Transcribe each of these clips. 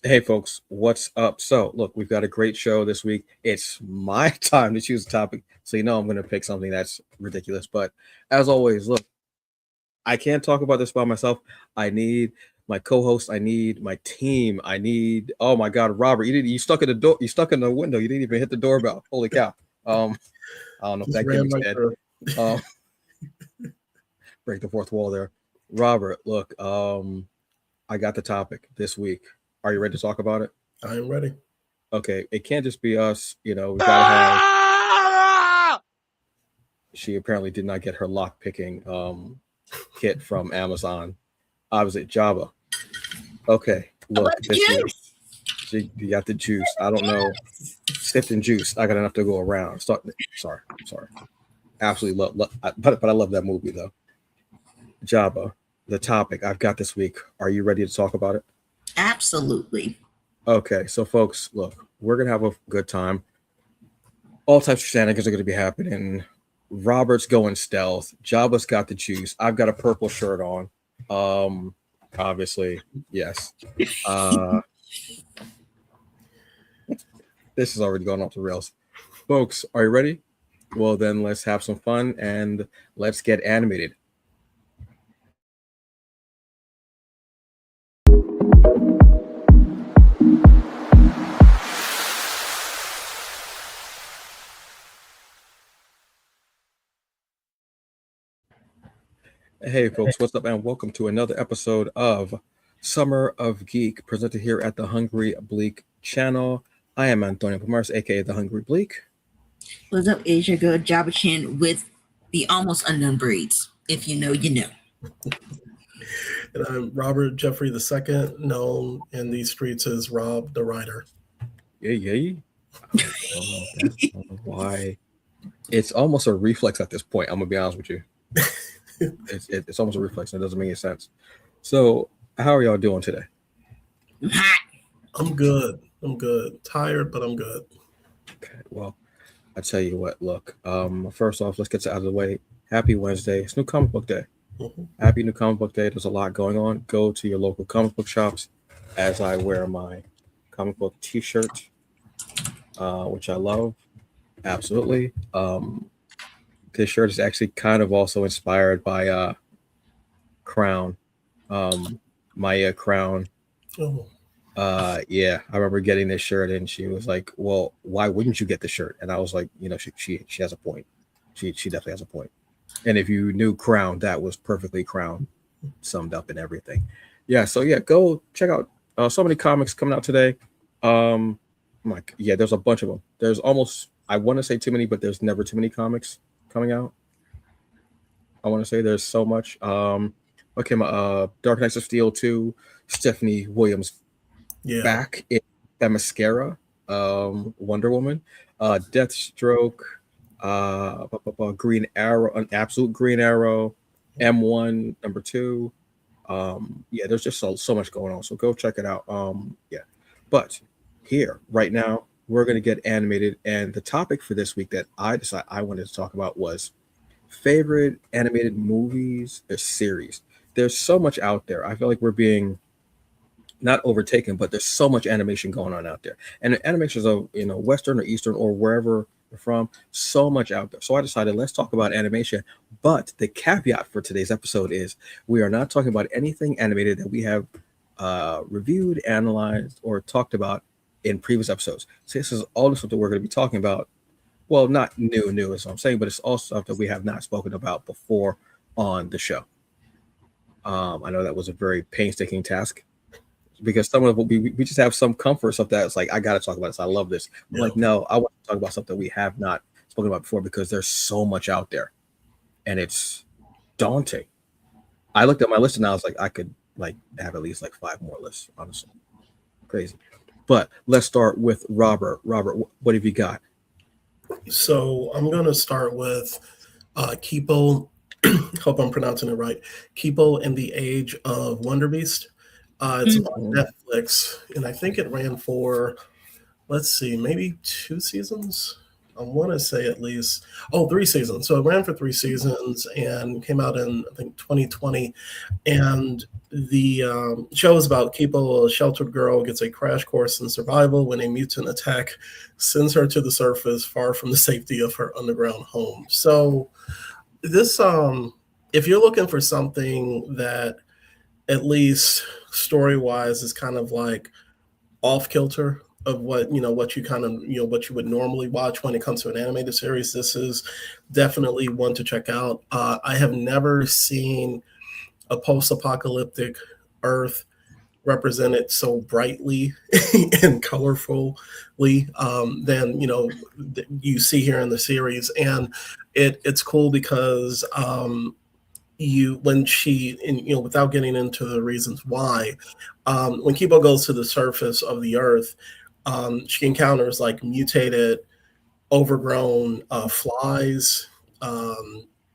Hey folks, what's up? So, look, we've got a great show this week. It's my time to choose a topic, so I'm going to pick something that's ridiculous. But as always, look, I can't talk about this by myself. I need my co-host. I need my team. I need. Oh my God, Robert, you stuck in the door. You stuck in the window. You didn't even hit the doorbell. Holy cow! Um, I don't know if Just that ran gimmick's right dead. through. Um, break the fourth wall there. Robert, look, I got the topic this week. Are you ready to talk about it? I am ready. Okay, it can't just be us. We gotta have. She apparently did not get her lock picking kit from Amazon. I was at Java. Okay, I love look, the this is juice. you got the juice. I don't know, sifting juice. I got enough to go around. Sorry. Absolutely but I love that movie though. Java, the topic I've got this week. Are you ready to talk about it? Absolutely. Okay, so folks, look, we're gonna have a good time. All types of shenanigans are gonna be happening. Robert's going stealth. Jabba's got the juice. I've got a purple shirt on. Um, Obviously, yes. Uh, this is already going off the rails. Folks, are you ready? Well, then let's have some fun and let's get animated. Hey, folks, what's up, and welcome to another episode of Summer of Geek, presented here at the Hungry Bleak channel. I am Antonio Pomares, aka the Hungry Bleak. What's up? Is your girl Jabba Chin with the almost unknown breeds. If you know, you know. And I'm Robert Jeffrey II, known in these streets as Rob the Writer. Yeah. I don't know why. It's almost a reflex at this point. I'm gonna be honest with you. It's almost a reflex, and it doesn't make any sense. So, how are y'all doing today? I'm hot. I'm good. Tired, but I'm good. Okay, well, I tell you what. Look, first off, let's get out of the way. Happy Wednesday. It's New Comic Book Day. Mhm. Happy New Comic Book Day. There's a lot going on. Go to your local comic book shops, as I wear my comic book T-shirt, which I love absolutely. This shirt is actually kind of also inspired by Crown, Maya Crown. Oh, Yeah, I remember getting this shirt, and she was like, "Well, why wouldn't you get the shirt?" And I was like, she has a point. She definitely has a point. And if you knew Crown, that was perfectly Crown summed up in everything. Yeah, so yeah, go check out so many comics coming out today. There's a bunch of them. There's almost, I want to say too many, but there's never too many comics coming out. I want to say there's so much. Okay, my Dark Knights of Steel 2, Stephanie Williams yeah. back in Themyscira, Wonder Woman, Deathstroke, Green Arrow, an absolute Green Arrow, M1 number 2. Yeah, there's just so much going on. So go check it out. Yeah, but here right now we're gonna get animated, and the topic for this week that I decided I wanted to talk about was favorite animated movies or series. There's so much out there. I feel like we're being not overtaken, but there's so much animation going on out there. And the animations of Western or Eastern or wherever you're from, so much out there. So I decided let's talk about animation. But the caveat for today's episode is we are not talking about anything animated that we have reviewed, analyzed, or talked about in previous episodes. So this is all the stuff that we're going to be talking about. Well, not new is what I'm saying, but it's all stuff that we have not spoken about before on the show. I know that was a very painstaking task because some of what we just have some comfort of that. It's like I got to talk about this. I love this. I'm like, no, I want to talk about something we have not spoken about before because there's so much out there, and it's daunting. I looked at my list and I was like, I could like have at least like 5 more lists. Honestly, crazy. But let's start with Robert. Robert, what have you got? So I'm going to start with Kipo. Hope I'm pronouncing it right. Kipo and the Age of Wonder Beast. It's on Netflix, and I think it ran for, let's see, maybe 2 seasons. I want to say at least 3 seasons. So it ran for 3 seasons and came out in I think 2020. And the show is about Kipo, a sheltered girl, gets a crash course in survival when a mutant attack sends her to the surface, far from the safety of her underground home. So this, if you're looking for something that at least story wise is kind of like off kilter of what you kind of what you would normally watch when it comes to an animated series, this is definitely one to check out. I have never seen a post-apocalyptic Earth represented so brightly and colorfully than you see here in the series, and it's cool because you when she and without getting into the reasons why, when Kibo goes to the surface of the Earth, she encounters like mutated, overgrown flies,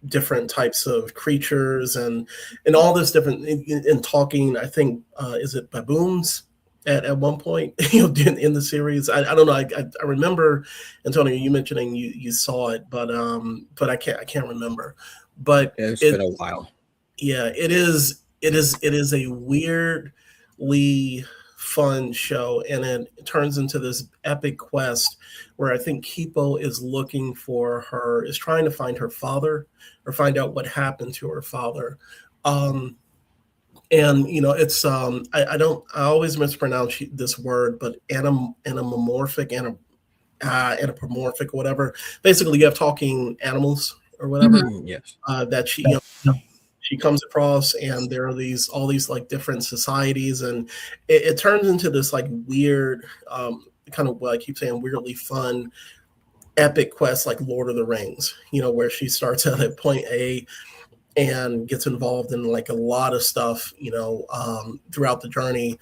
different types of creatures, and all this different in talking. I think is it baboons at one point in the series. I don't know. I remember, Antonio, you mentioning you saw it, but I can't remember. But It's it been a while. yeah, it is a weirdly fun show, and it turns into this epic quest where I think Kipo is trying to find her father or find out what happened to her father. Um, and it's I always mispronounce this word, but anamorphic, whatever. Basically, you have talking animals or whatever Yes. that she comes across, and there are all these like different societies, and it turns into this like weird, kind of what I keep saying, weirdly fun epic quest like Lord of the Rings, where she starts at point A and gets involved in like a lot of stuff, throughout the journey,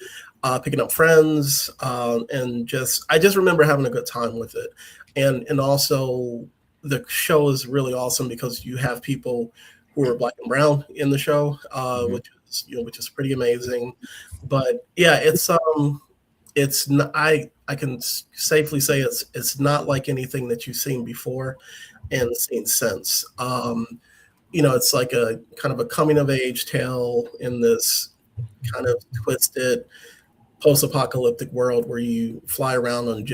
picking up friends, and I just remember having a good time with it, and also the show is really awesome because you have people who are black and brown in the show, which is pretty amazing. But yeah, it's not, I can safely say it's not like anything that you've seen before and seen since. It's like a kind of a coming of age tale in this kind of twisted post-apocalyptic world where you fly around on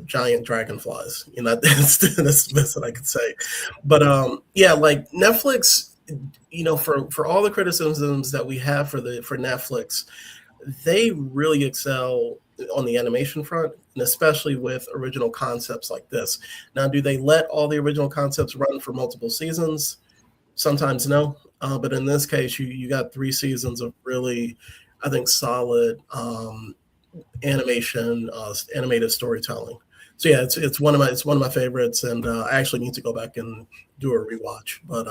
giant dragonflies. That's what I could say. But yeah, like Netflix, for all the criticisms that we have for Netflix, they really excel on the animation front, and especially with original concepts like this. Now, do they let all the original concepts run for multiple seasons? Sometimes no, but in this case, you got 3 seasons of really, I think, solid animated storytelling. So yeah, it's one of my favorites, and I actually need to go back and do a rewatch. But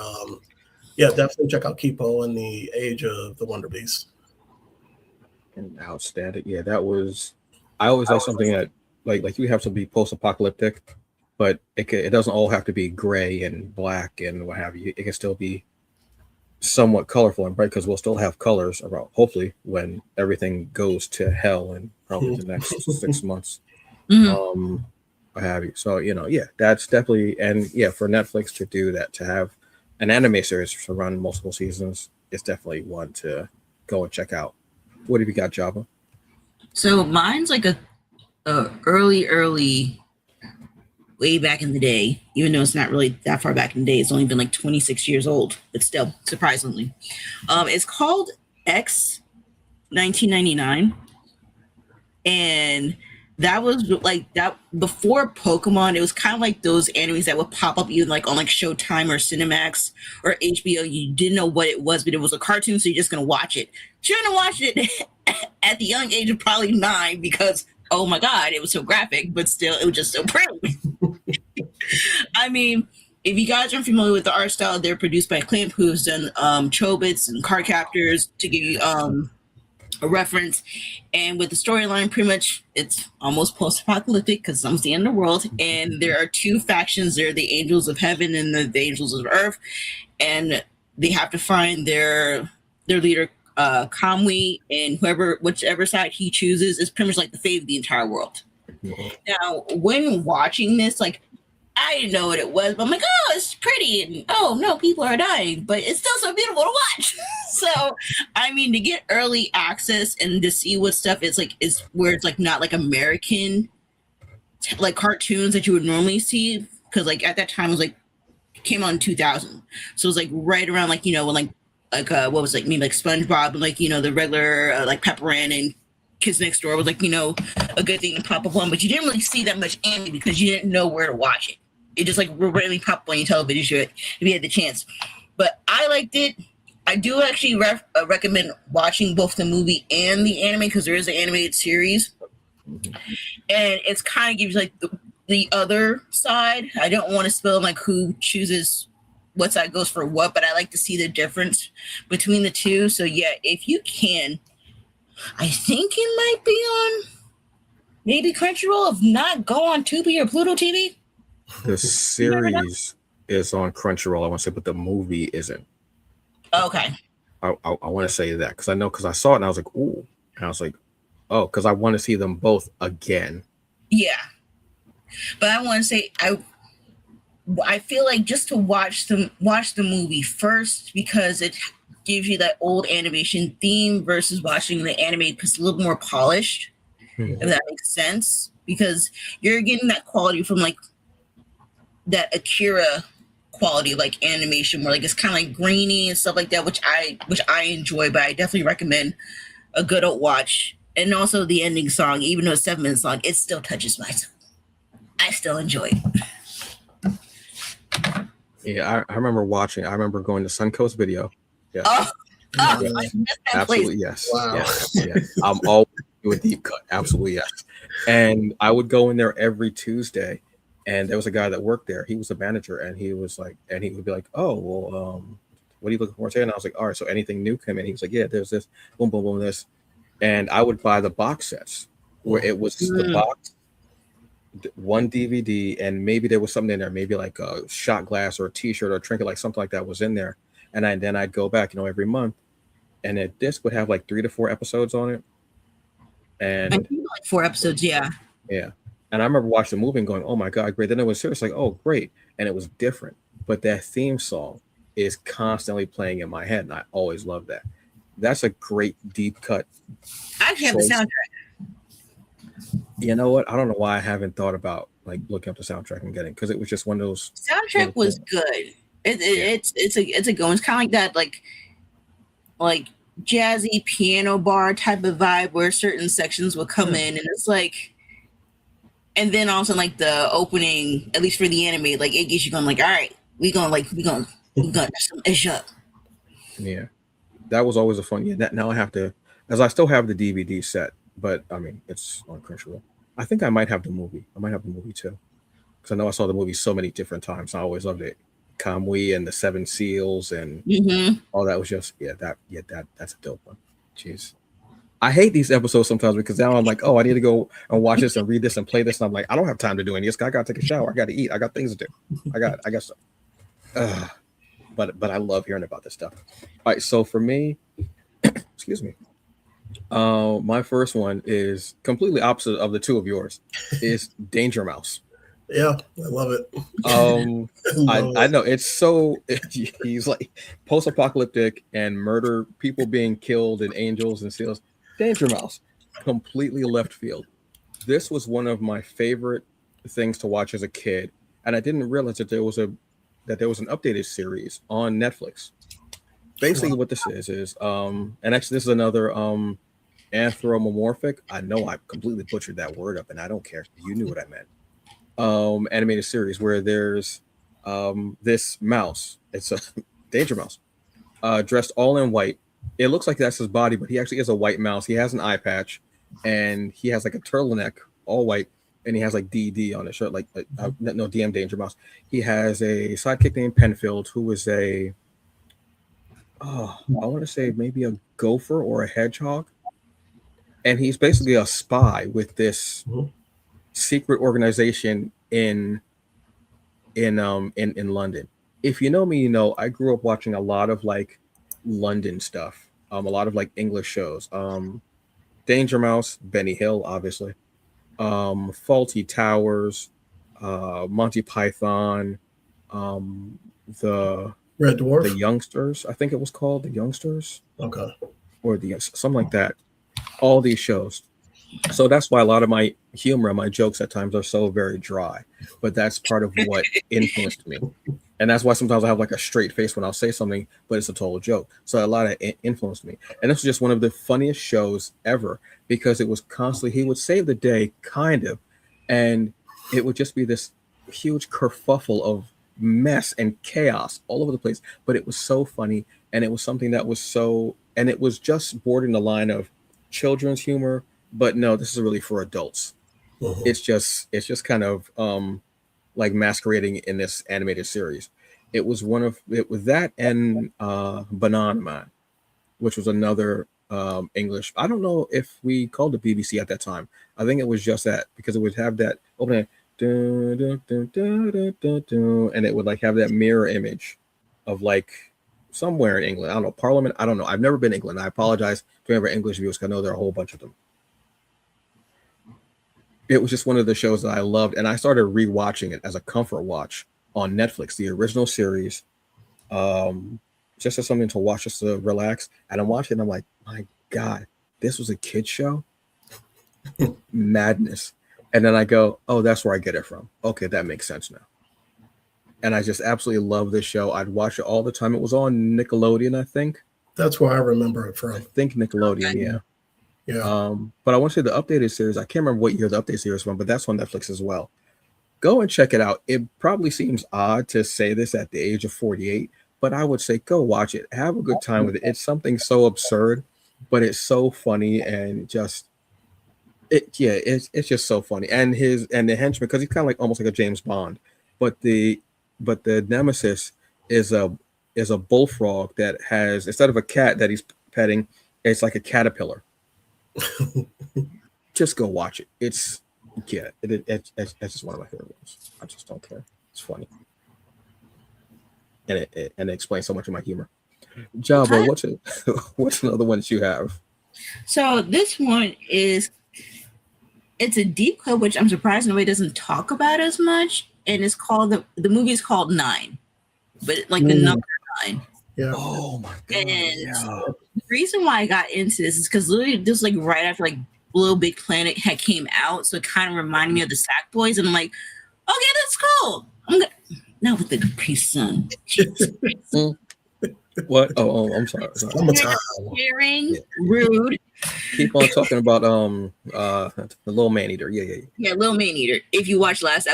yeah, definitely check out Kipo and the Age of the Wonder Beast. And outstanding. Yeah, that was. I always like something that like you have to be post-apocalyptic, but it doesn't all have to be gray and black and what have you. It can still be somewhat colorful and bright because we'll still have colors around. Hopefully, when everything goes to hell in probably the next 6 months, what have you. So yeah, that's definitely, and yeah, for Netflix to do that, to have an anime series to run multiple seasons, is definitely one to go and check out. What have you got, Java? So mine's like a early way back in the day, even though it's not really that far back in the day. It's only been like 26 years old, but still, surprisingly. It's called X 1999. And that was like that before Pokemon. It was kind of like those animes that would pop up even like on like Showtime or Cinemax or HBO. You didn't know what it was, but it was a cartoon, so you're just gonna watch it. Shouldn't have watched it at the young age of probably 9 because oh my god, it was so graphic, but still it was just so pretty. I mean, if you guys aren't familiar with the art style, they're produced by Clamp, who's done Chobits and Card Captors, to give you a reference. And with the storyline, pretty much it's almost post-apocalyptic because some's the end of the world, and there are 2 factions. There are the Angels of Heaven and the Angels of Earth, and they have to find their leader, Kamui, and whichever side he chooses is pretty much like the fate of the entire world. Now, when watching this, like, I didn't know what it was, but I'm like, oh, it's pretty, and oh no, people are dying, but it's still so beautiful to watch. So, I mean, to get early access and to see what stuff is where it's like not like American like cartoons that you would normally see, because like at that time it was like came out in 2000, so it was like right around like when what was like maybe like SpongeBob and like the regular like Pepper Ann and Kids Next Door was like a good thing to pop up on, but you didn't really see that much anime because you didn't know where to watch it. It just like randomly popped on your television show if you had the chance. But I liked it. I do actually recommend watching both the movie and the anime because there is an animated series, and it's kind of gives you like the other side. I don't want to spill like who chooses what side goes for what, but I like to see the difference between the two. So yeah, if you can, I think it might be on maybe Crunchyroll. If not, go on Tubi or Pluto TV. The series is on Crunchyroll, I want to say, but the movie isn't. Okay. I want to say that because I saw it and I was like, ooh, and I was like, oh, because I want to see them both again. Yeah, but I want to say I feel like just to watch the movie first because it gives you that old animation theme versus watching the anime because it's a little more polished. If that makes sense, because you're getting that quality from like that Akira quality, like animation, where like it's kind of like grainy and stuff like that, which I enjoy. But I definitely recommend a good old watch. And also the ending song, even though it's 7 minutes long, it still touches my soul. I still enjoy it. Yeah, I remember watching. I remember going to Suncoast Video. Yeah. Absolutely yes. Wow. Yes. I'm always doing deep cut. Absolutely yes. And I would go in there every Tuesday, and there was a guy that worked there. He was a manager, and he was like, and he would be like, "Oh, well, what are you looking for today?" And I was like, "All right, so anything new come in?" He was like, "Yeah, there's this, boom, boom, boom, this," and I would buy the box sets where it was the box, one DVD, and maybe there was something in there, maybe like a shot glass or a T-shirt or a trinket, like something like that was in there. And then I'd go back, every month, and a disc would have like 3 to 4 episodes on it. And I think like 4 episodes, yeah. Yeah. And I remember watching the movie and going, "Oh my God, great." Then it was serious, like, "Oh, great." And it was different. But that theme song is constantly playing in my head, and I always love that. That's a great deep cut. I actually have the soundtrack. You know what? I don't know why I haven't thought about like looking up the soundtrack and getting, because it was just one of those. Soundtrack was good. It's a good one. It's kind of like that, like jazzy piano bar type of vibe where certain sections will come in, and it's like, and then also like the opening, at least for the anime, like it gets you going like, all right, we gonna some ish up. Yeah, that was always a fun. Yeah, now I have to, as I still have the DVD set, but I mean it's on Crunchyroll. I think I might have the movie. I might have the movie too, because I know I saw the movie so many different times. I always loved it. Kamui and the Seven Seals and all that was just that's a dope one. Jeez. I hate these episodes sometimes because now I'm like, oh, I need to go and watch this and read this and play this. And I'm like, I don't have time to do any of this. I got to take a shower. I got to eat. I got things to do. I got stuff. But I love hearing about this stuff. All right. So for me, excuse me. My first one is completely opposite of the two of yours. Is Danger Mouse. Yeah, I love it. I know it's so. He's like post-apocalyptic and murder, people being killed, and angels and seals. Danger Mouse, completely left field. This was one of my favorite things to watch as a kid, and I didn't realize that there was an updated series on Netflix. Basically, what this is and actually this is another anthropomorphic. I know I completely butchered that word up, and I don't care. You knew what I meant. Animated series where there's this mouse. It's a Danger Mouse, dressed all in white. It looks like that's his body, but he actually is a white mouse. He has an eye patch, and he has like a turtleneck, all white, and he has like DD on his shirt, like no DM Danger Mouse. He has a sidekick named Penfield, who is I want to say maybe a gopher or a hedgehog, and he's basically a spy with this secret organization in London. If you know me, you know I grew up watching a lot of like London stuff, a lot of like English shows, Danger Mouse, Benny Hill, obviously, Faulty Towers, Monty Python, um, the Red Dwarf. Youngsters, I think it was called the Youngsters, Okay. or the something like that. All these shows. So that's why a lot of my humor and my jokes at times are so very dry. But that's part of what influenced me. And that's why sometimes I have like a straight face when I'll say something, but it's a total joke. So a lot of it influenced me. And this was just one of the funniest shows ever because it was constantly, he would save the day, kind of. And it would just be this huge kerfuffle of mess and chaos all over the place. But it was so funny. And it was something that was so, and it was just bordering the line of children's humor. But no, this is really for adults. Mhm. It's just kind of like masquerading in this animated series. It was it was that and Banana Man, which was another English. I don't know if we called it BBC at that time. I think it was just that because it would have that opening, dun, dun, dun, dun, dun, dun, dun, and it would like have that mirror image of like somewhere in England. I don't know, Parliament. I don't know. I've never been to England. I apologize to whoever English viewers because I know there are a whole bunch of them. It was just one of the shows that I loved, and I started rewatching it as a comfort watch on Netflix, the original series, just as something to watch, just to relax. And I'm watching, and I'm like, my God, this was a kid show, madness. And then I go, oh, that's where I get it from. Okay, that makes sense now. And I just absolutely love this show. I'd watch it all the time. It was on Nickelodeon, I think. That's where I remember it I from. think Nickelodeon, yeah. Yeah. But I want to say the updated series. I can't remember what year the updated series from, but that's on Netflix as well. Go and check it out. It probably seems odd to say this at the age of 48, but I would say go watch it. Have a good time with it. It's something so absurd, but it's so funny and just it's just so funny. And the henchman, because he's kind of like almost like a James Bond, but the nemesis is a bullfrog that has, instead of a cat that he's petting, it's like a caterpillar. Just go watch it. It's just one of my favorite ones. I just don't care. It's funny, and it explains so much of my humor. Java, what's another one that you have? So this one it's a deep cut, which I'm surprised nobody doesn't talk about as much. And it's called the movie is called Nine, but like the number 9. Yeah. Oh my God! And Yeah. the reason why I got into this is because literally just like right after like Little Big Planet had came out, so it kind of reminded me of the Sackboys, and I'm like, okay, that's cool. Not with the Capri Sun. What? Oh, I'm sorry. Sharing, rude. Keep on talking about the little man eater. Yeah. Little Man Eater. If you watched the last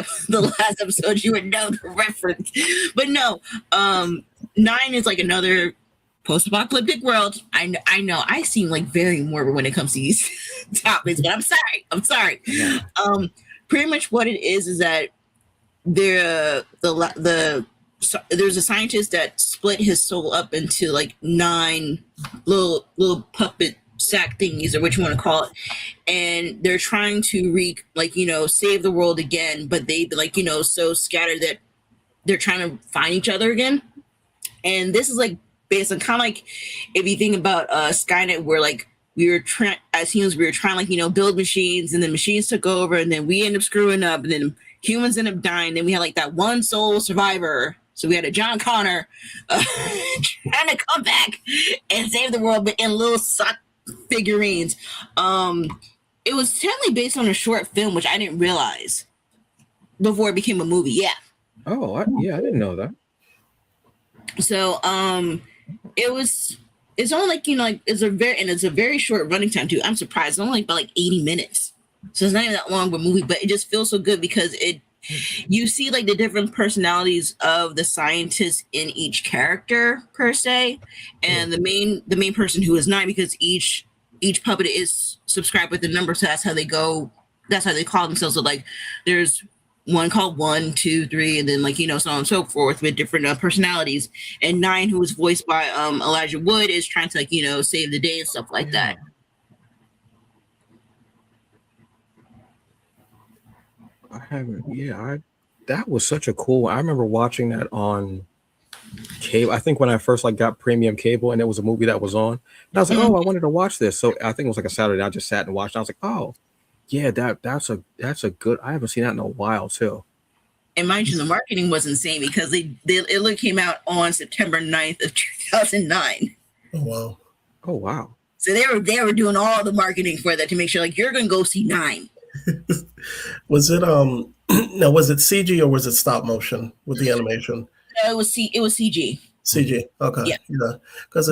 episode, you would know the reference. But no, 9 is like another post-apocalyptic world. I know. I seem like very morbid when it comes to these topics, but I'm sorry. Yeah. Pretty much what it is that there's a scientist that split his soul up into like 9 little puppet sack thingies, or what you want to call it, and they're trying to save the world again, but they so scattered that they're trying to find each other again. And this is like based on kind of like if you think about Skynet, where like we were trying as humans, we were trying build machines, and then machines took over, and then we end up screwing up, and then humans end up dying. Then we had like that one soul survivor. So we had a John Connor trying to come back and save the world, but in little sock figurines. It was technically based on a short film, which I didn't realize before it became a movie. Yeah. Oh, I didn't know that. So it's only like it's a very short running time too. I'm surprised it's only about 80 minutes. So it's not even that long of a movie, but it just feels so good because you see like the different personalities of the scientists in each character per se, and the main person who is 9, because each puppet is subscribed with a number, so that's how they go. That's how they call themselves. So like, there's one called 1, 2, 3, and then so on and so forth with different personalities. And 9, who was voiced by Elijah Wood, is trying to save the day and stuff like that. I haven't. Yeah, that was such a cool. I remember watching that on cable. I think when I first got premium cable, and it was a movie that was on, and I was like, oh, I wanted to watch this. So I think it was like a Saturday. I just sat and watched. And I was like, oh, yeah, that's a good. I haven't seen that in a while too. And mind you, the marketing was insane because it came out on September 9th of 2009. Oh wow. Oh wow. So they were doing all the marketing for that to make sure like you're gonna go see 9. Was it no, was it CG or was it stop motion with the animation? No, it was CG. CG. Okay. Yeah. Because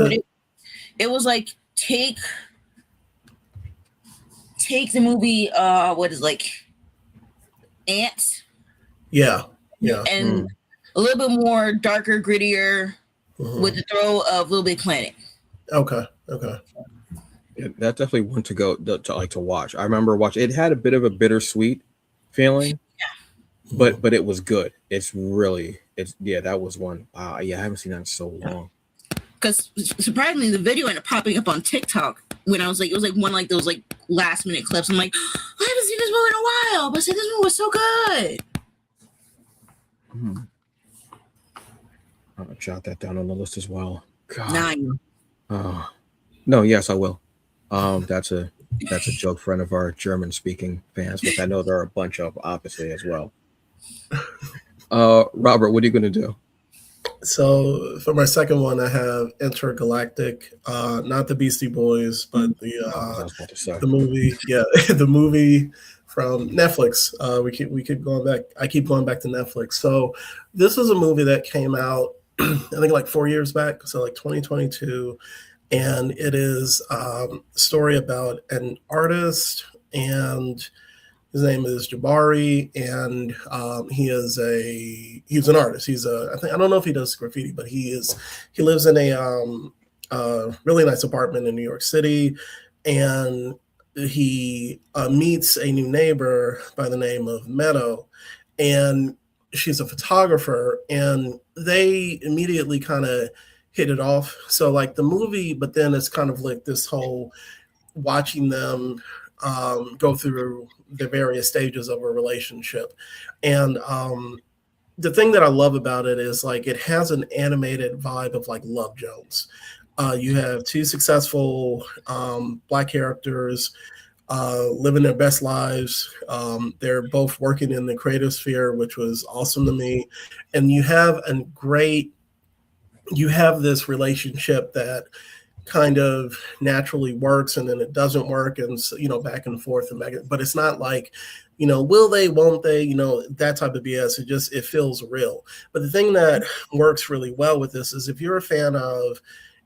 it was like take the movie what is like Ants. Yeah. And a little bit more darker, grittier with the throw of Little Big Planet. Okay. Yeah, that definitely one to go to watch. I remember watching. It had a bit of a bittersweet feeling, but it was good. That was one. Yeah, I haven't seen that in so long. Because surprisingly, the video ended up popping up on TikTok when it was like one like those like last minute clips. I'm like, I haven't seen this movie in a while, but this movie was so good. I'm gonna jot that down on the list as well. God. 9. No, yes, I will. That's a joke for one of our German speaking fans, which I know there are a bunch of obviously as well. Robert, what are you gonna do? So for my second one, I have Intergalactic, not the Beastie Boys, but the movie. Yeah, the movie from Netflix. We keep going back. I keep going back to Netflix. So this was a movie that came out, I think like 4 years back, so like 2022, and it is a story about an artist, and his name is Jabari, and he's an artist. I don't know if he does graffiti, but he lives in a really nice apartment in New York City, and he meets a new neighbor by the name of Meadow, and she's a photographer, and they immediately kind of hit it off. So like the movie, but then it's kind of like this whole watching them go through the various stages of a relationship. And the thing that I love about it is like it has an animated vibe of like Love Jones. You have two successful Black characters living their best lives. They're both working in the creative sphere, which was awesome to me. And you have this relationship that kind of naturally works, and then it doesn't work, and back and forth and back. But it's not like, will they, won't they, that type of BS. It feels real. But the thing that works really well with this is if you're a fan of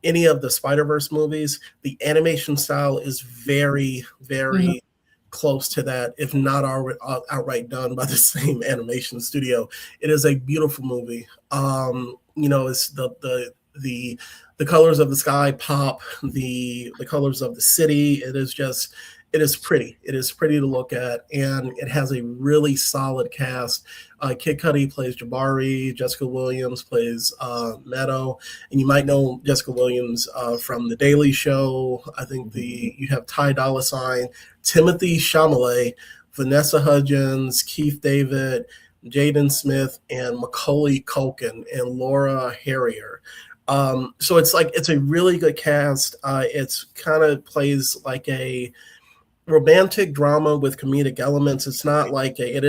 any of the Spider-Verse movies, the animation style is very, very close to that, if not outright done by the same animation studio. It is a beautiful movie. It's the colors of the sky pop, the colors of the city. It is pretty. It is pretty to look at, and it has a really solid cast. Kid Cudi plays Jabari, Jessica Williams plays Meadow, and you might know Jessica Williams from The Daily Show. I think you have Ty Dolla $ign, Timothy Chalamet, Vanessa Hudgens, Keith David, Jaden Smith, and Macaulay Culkin, and Laura Harrier. So it's a really good cast. It's kind of plays like a romantic drama with comedic elements. It is not like you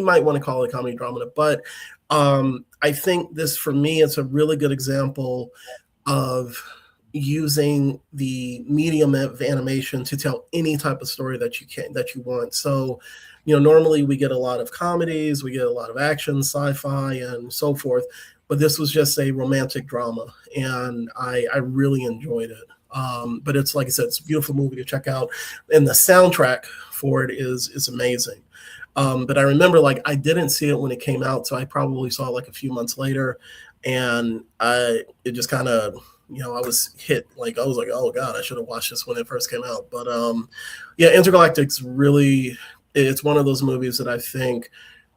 might want to call it a comedy drama, but I think this, for me, it's a really good example of using the medium of animation to tell any type of story that you want. So, normally we get a lot of comedies, we get a lot of action, sci-fi, and so forth, but this was just a romantic drama, and I really enjoyed it. But it's, like I said, it's a beautiful movie to check out, and the soundtrack for it is amazing. But I remember, I didn't see it when it came out, so I probably saw it a few months later, and it just kind of, I was hit, I was like, oh God, I should have watched this when it first came out. But yeah, Intergalactic's really, it's one of those movies that I think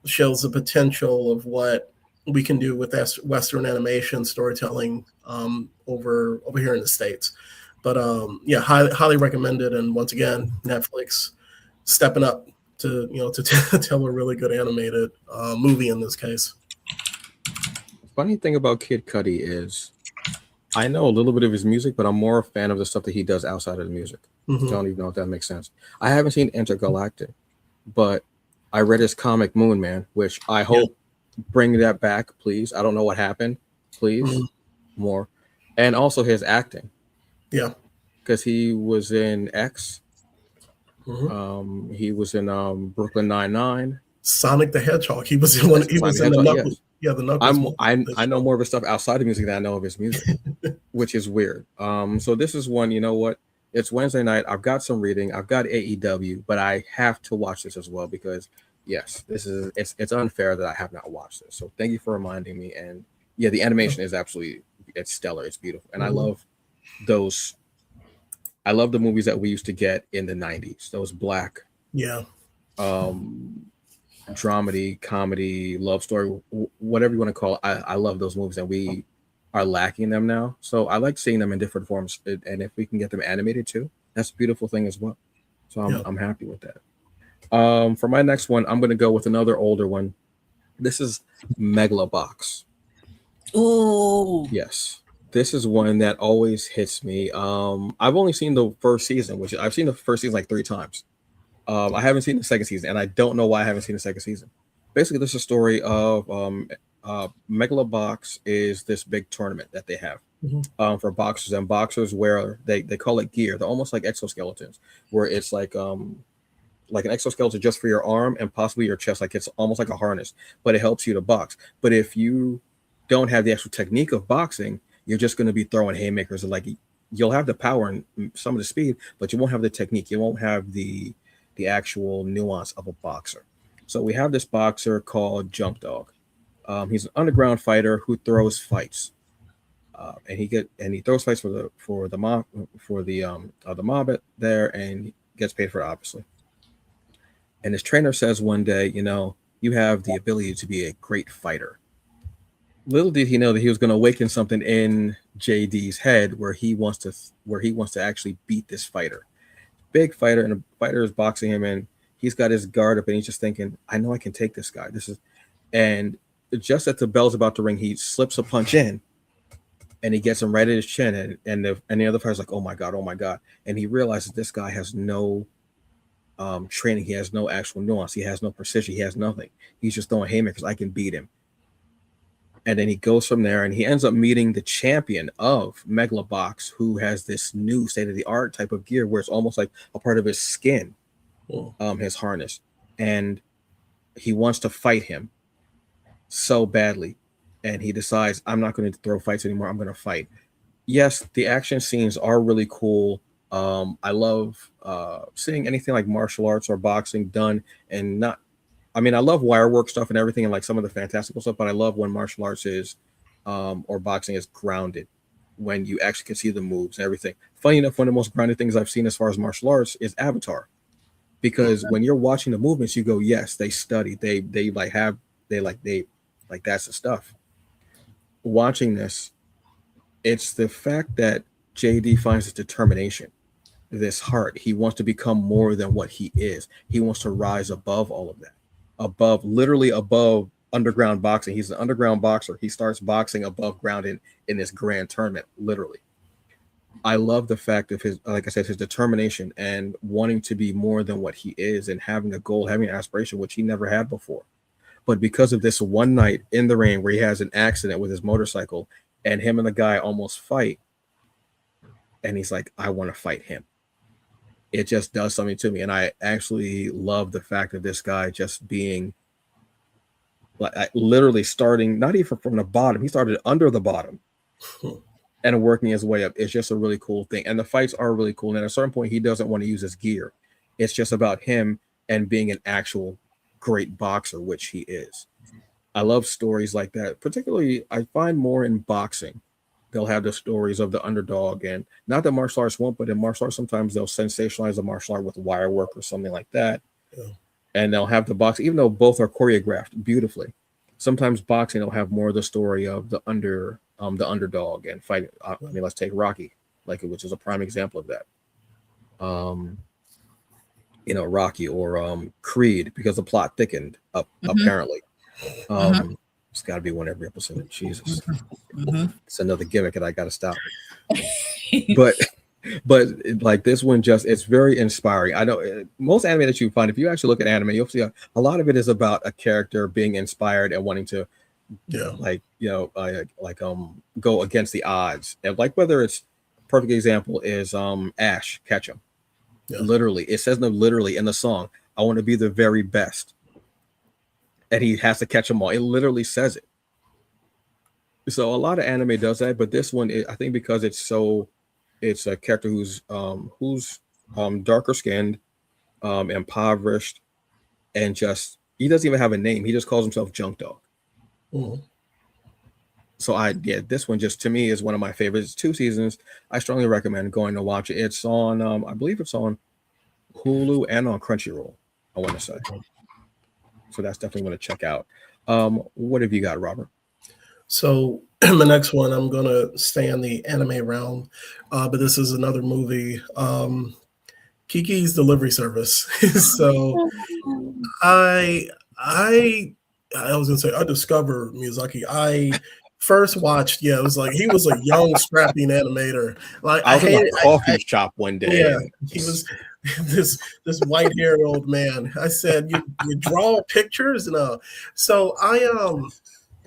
shows the potential of what we can do with Western animation storytelling over here in the States. But yeah, highly recommended. And once again, Netflix stepping up to tell a really good animated movie in this case. Funny thing about Kid Cudi is I know a little bit of his music, but I'm more a fan of the stuff that he does outside of the music. I don't even know if that makes sense. I haven't seen Intergalactic, but I read his comic Moon Man, which I Yeah. hope bring that back, please. I don't know what happened. Please, Mhm. more. And also his acting, Yeah. because he was in X. Mhm. He was in Brooklyn Nine-Nine. Sonic the Hedgehog. He was in one. He Sonic was the in the Hedgehog. Knuckles. Yes, Yeah, the Knuckles movie. I know more of his stuff outside of music than I know of his music, which is weird. So this is one. You know what? It's Wednesday night. I've got some reading. I've got AEW, but I have to watch this as well because yes, this is it's unfair that I have not watched this. So thank you for reminding me. And yeah, the animation is absolutely it's stellar. It's beautiful, and I Mhm. love those. I love the movies that we used to get in the '90s. Those black Yeah. um dramedy, comedy, love story, whatever you want to call it. I love those movies, and we are lacking them now. So I like seeing them in different forms, and if we can get them animated too, that's a beautiful thing as well. So Yeah. I'm happy with that. For my next one, I'm going to go with another older one. This is Megalobox. Oh, Yes, this is one that always hits me. I've only seen the first season, which I've seen the first season like 3 times. I haven't seen the second season, and I don't know why I haven't seen the second season. Basically, this is a story of Megalobox is this big tournament that they have Mhm. for boxers, and boxers wear they call it gear. They're almost like exoskeletons, where it's like an exoskeleton just for your arm and possibly your chest, like it's almost like a harness, but it helps you to box. But if you don't have the actual technique of boxing, you're just going to be throwing haymakers, and like you'll have the power and some of the speed, but you won't have the technique. You won't have the actual nuance of a boxer. So we have this boxer called Jump Dog. He's an underground fighter who throws fights, and he throws fights for the mob the mob there, and gets paid for it, obviously. And his trainer says one day, you know, you have the ability to be a great fighter. Little did he know that he was going to awaken something in JD's head where he wants to actually beat this fighter. Big fighter, and the fighter is boxing him, and he's got his guard up, and he's just thinking, I know I can take this guy. This is and just as the bell's about to ring, he slips a punch in, and he gets him right at his chin, and the other fighter's like, oh my god, and he realizes this guy has no training. He has no actual nuance. He has no precision. He has nothing. He's just throwing haymakers. I can beat him. And then he goes from there, and he ends up meeting the champion of Megalobox, who has this new state of the art type of gear where it's almost like a part of his skin, Oh. his harness. And he wants to fight him so badly. And he decides, I'm not going to throw fights anymore. I'm going to fight. Yes, the action scenes are really cool. I love seeing anything like martial arts or boxing done, and not. I mean, I love wire work stuff and everything, and like some of the fantastical stuff. But I love when martial arts is, or boxing is grounded, when you actually can see the moves and everything. Funny enough, one of the most grounded things I've seen as far as martial arts is Avatar, because when you're watching the movements, you go, yes, they study, they like have they like that's the stuff. Watching this, it's the fact that JD finds his determination, this heart. He wants to become more than what he is. He wants to rise above all of that, above, literally above underground boxing. He's an underground boxer. He starts boxing above ground in this grand tournament, literally. I love the fact of his, like I said, his determination and wanting to be more than what he is, and having a goal, having an aspiration, which he never had before. But because of this one night in the rain where he has an accident with his motorcycle, and him and the guy almost fight, and he's like, I want to fight him. It just does something to me. And I actually love the fact of this guy just being like literally starting, not even from the bottom, he started under the bottom and working his way up. It's just a really cool thing. And the fights are really cool. And at a certain point, he doesn't want to use his gear. It's just about him and being an actual great boxer, which he is. I love stories like that. Particularly, I find more in boxing. They'll have the stories of the underdog, and not that martial arts won't, but in martial arts, sometimes they'll sensationalize the martial art with wire work or something like that. Yeah. And they'll have the boxing, even though both are choreographed beautifully. Sometimes boxing will have more of the story of the underdog and fighting. I mean, let's take Rocky, like which is a prime example of that. Um, Rocky or Creed, because the plot thickened up apparently. It's got to be one every episode. Jesus, it's another gimmick, and I got to stop. But But like this one, just it's very inspiring. I know most anime that you find, if you actually look at anime, you'll see a lot of it is about a character being inspired and wanting to Yeah. like go against the odds. And like whether it's perfect example is Ash Ketchum. Yeah. Literally, it says no literally in the song, I want to be the very best. And he has to catch them all. It literally says it. So a lot of anime does that, but this one, I think, because it's a character who's darker skinned, impoverished, and just he doesn't even have a name. He just calls himself Junk Dog. Mhm. So this one just to me is one of my favorites. 2 seasons. I strongly recommend going to watch it. It's on, I believe it's on Hulu and on Crunchyroll, I want to say. So that's definitely one to check out. What have you got, Robert? So the next one, I'm gonna stay in the anime realm, but this is another movie, Kiki's Delivery Service. So I I I was gonna say I discovered Miyazaki. I first watched, yeah, it was like he was a young strapping animator. Like I I was in a hated, coffee shop one day, yeah, and he was this white haired old man. I said, you draw pictures? No. So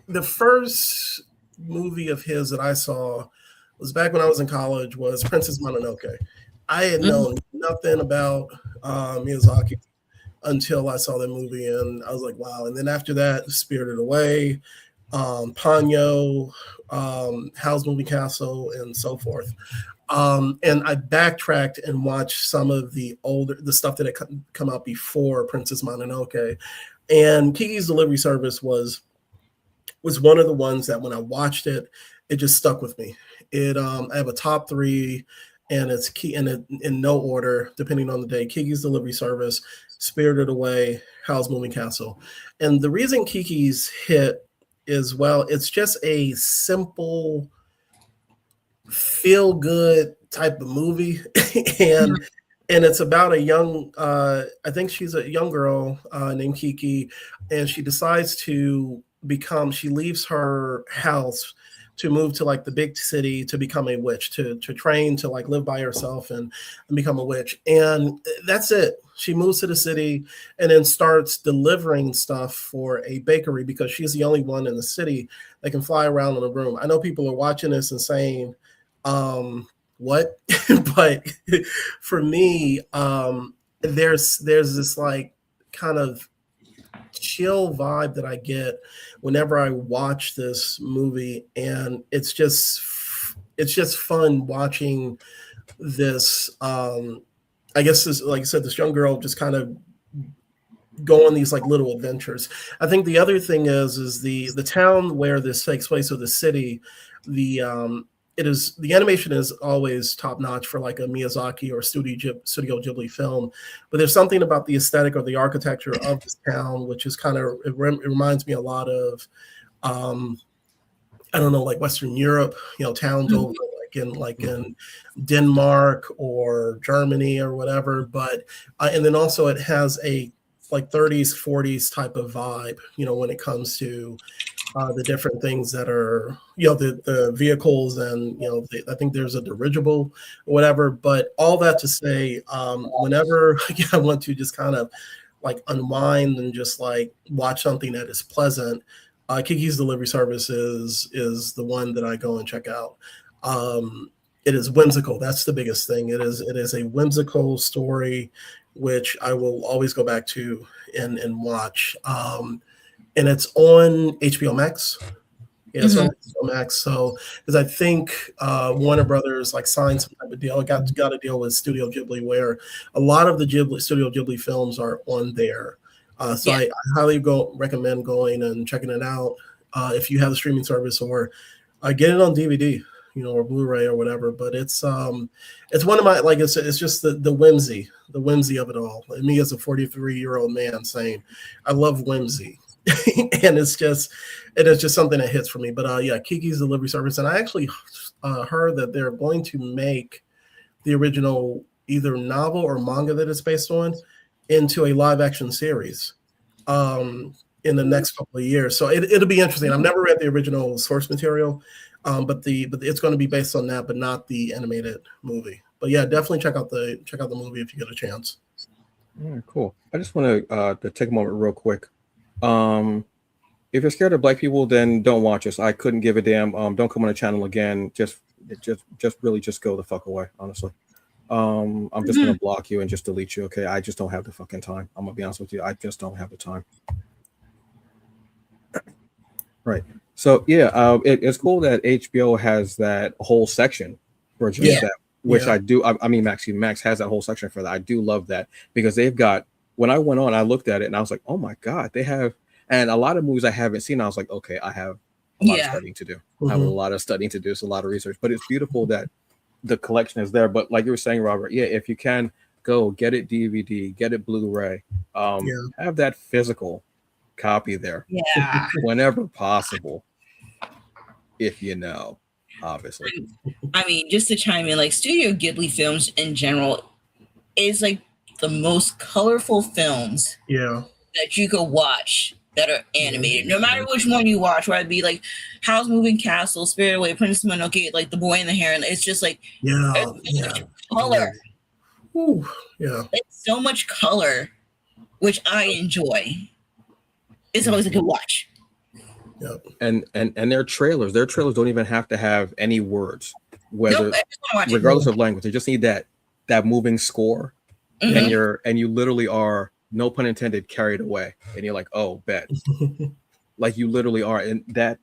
the first movie of his that I saw was back when I was in college was Princess Mononoke. I had Mhm. known nothing about Miyazaki until I saw that movie, and I was like, wow. And then after that, Spirited Away, Ponyo, Howl's Moving Castle, and so forth. And I backtracked and watched some of the stuff that had come out before Princess Mononoke. And Kiki's Delivery Service was one of the ones that when I watched it, it just stuck with me. I have a top three, and it's key in no order depending on the day. Kiki's Delivery Service, Spirited Away, Howl's Moving Castle, and the reason Kiki's hit is, well, it's just a simple feel good type of movie, and it's about a young, I think she's a young girl named Kiki, and she decides to she leaves her house to move to like the big city to become a witch, to train to like live by herself and become a witch. And that's it. She moves to the city and then starts delivering stuff for a bakery because she's the only one in the city that can fly around in a broom. I know people are watching this and saying, what? But for me, there's this like kind of chill vibe that I get whenever I watch this movie, and it's just fun watching this. I guess this, like I said, this young girl just kind of go on these like little adventures. I think the other thing is the town where this takes place, or the city, the the animation is always top notch for like a Miyazaki or Studio Ghibli film, but there's something about the aesthetic or the architecture of this town which is kind of it reminds me a lot of I don't know, like Western Europe, towns over like in Denmark or Germany or whatever. But and then also it has a like 30s 40s type of vibe, when it comes to the different things that are, the vehicles, and I think there's a dirigible or whatever. But all that to say, whenever I want to just kind of like unwind and just like watch something that is pleasant, Kiki's Delivery Service is the one that I go and check out. It is whimsical. That's the biggest thing. It is a whimsical story, which I will always go back to and watch. And it's on HBO Max. Yeah, it's on HBO Max. So, because I think Warner Brothers like signed some type of deal, got a deal with Studio Ghibli, where a lot of the Studio Ghibli films are on there. So I highly recommend going and checking it out if you have the streaming service, or get it on DVD, or Blu-ray or whatever. But it's one of my, like, it's just the whimsy of it all. And me as a 43-year-old man saying, I love whimsy. And it is just something that hits for me. But yeah, Kiki's Delivery Service, and I actually heard that they're going to make the original either novel or manga that it's based on into a live action series in the next couple of years. So it'll be interesting. I've never read the original source material, but it's going to be based on that, but not the animated movie. But yeah, definitely check out the movie if you get a chance. All right, cool. I just want to take a moment real quick. If you're scared of black people, then don't watch us. I couldn't give a damn. Don't come on the channel again. Just really just go the fuck away. Honestly, I'm just gonna block you and just delete you. Okay, I just don't have the fucking time. I'm gonna be honest with you. I just don't have the time. Right. So yeah, it's cool that HBO has that whole section for just that, which I do. I mean, Max has that whole section for that. I do love that because they've got. When I went on, I looked at it and I was like, oh my god, they have. And a lot of movies I haven't seen, I was like, okay, I have a lot of studying to do. I have a lot of studying to do. It's a lot of research, but it's beautiful that the collection is there. But like you were saying, Robert, yeah, if you can go get it DVD, get it Blu-ray, have that physical copy there, whenever possible, if you know, obviously. I mean, just to chime in, like Studio Ghibli films in general is like the most colorful films that you could watch that are animated, no matter which one you watch, whether it be like Howl's Moving Castle, Spirited Away, Princess Mononoke, like The Boy and the Heron. It's just like color. Ooh, yeah, it's so much color, which I enjoy. It's always a good watch. Yep. And their trailers don't even have to have any words, whether regardless of language. They just need that moving score, and you literally are, no pun intended, carried away, and you're like, oh, bet. Like you literally are, and that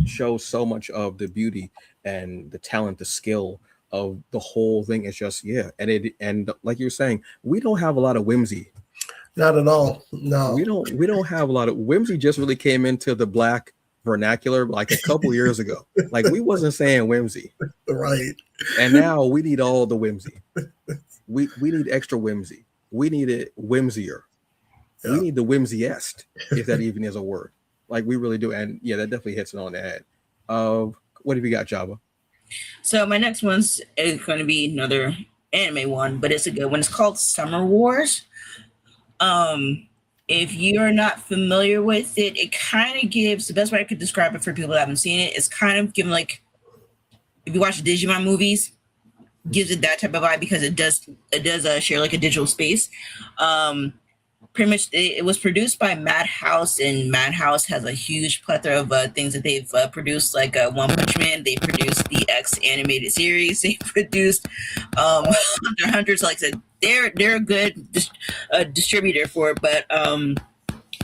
shows so much of the beauty and the talent, the skill of the whole thing. It's just and like you're saying, we don't have a lot of whimsy. Not at all. No, we don't have a lot of whimsy. Just really came into the black vernacular like a couple years ago. Like we wasn't saying whimsy, right? And now we need all the whimsy. We need extra whimsy. We need it whimsier. Yeah. We need the whimsiest, if that even is a word. Like we really do. And yeah, that definitely hits it on the head. What have you got, Java? So my next one's is going to be another anime one, but it's a good one. It's called Summer Wars. If you're not familiar with it, it kind of gives, the best way I could describe it for people that haven't seen it, it's kind of giving like, if you watch the Digimon movies, gives it that type of vibe because it does share like a digital space. Pretty much it was produced by Madhouse, and Madhouse has a huge plethora of things that they've produced, like One Punch Man. They produced the X animated series. They produced Hunter Hunters. Like I said, they're a good distributor for it. But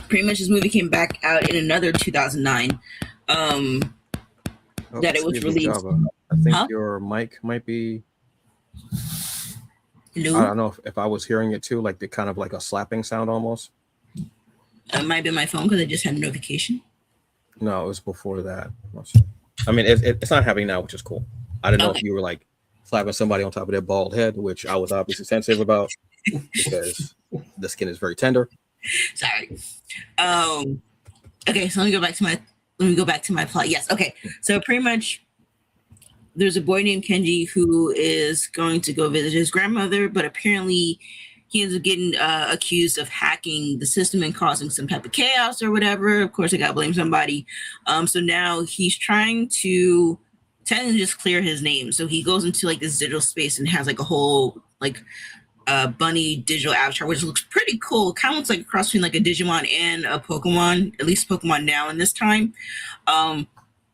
pretty much this movie came back out in another 2009. That it was released. Java. I think your mic might be. Hello? I don't know if I was hearing it too, like the kind of like a slapping sound almost. It might be my phone because I just had a notification. No, it was before that. I mean, it's not happening now, which is cool. I didn't know if you were like slapping somebody on top of their bald head, which I was obviously sensitive about because the skin is very tender. Sorry. Okay, so let me go back to my plot. Yes. Okay. So pretty much, there's a boy named Kenji who is going to go visit his grandmother, but apparently he ends up getting accused of hacking the system and causing some type of chaos or whatever. Of course, I gotta blame somebody. So now he's trying to technically just clear his name. So he goes into like this digital space and has like a whole like bunny digital avatar, which looks pretty cool. Kind of looks like a cross between like a Digimon and a Pokemon, at least Pokemon now in this time.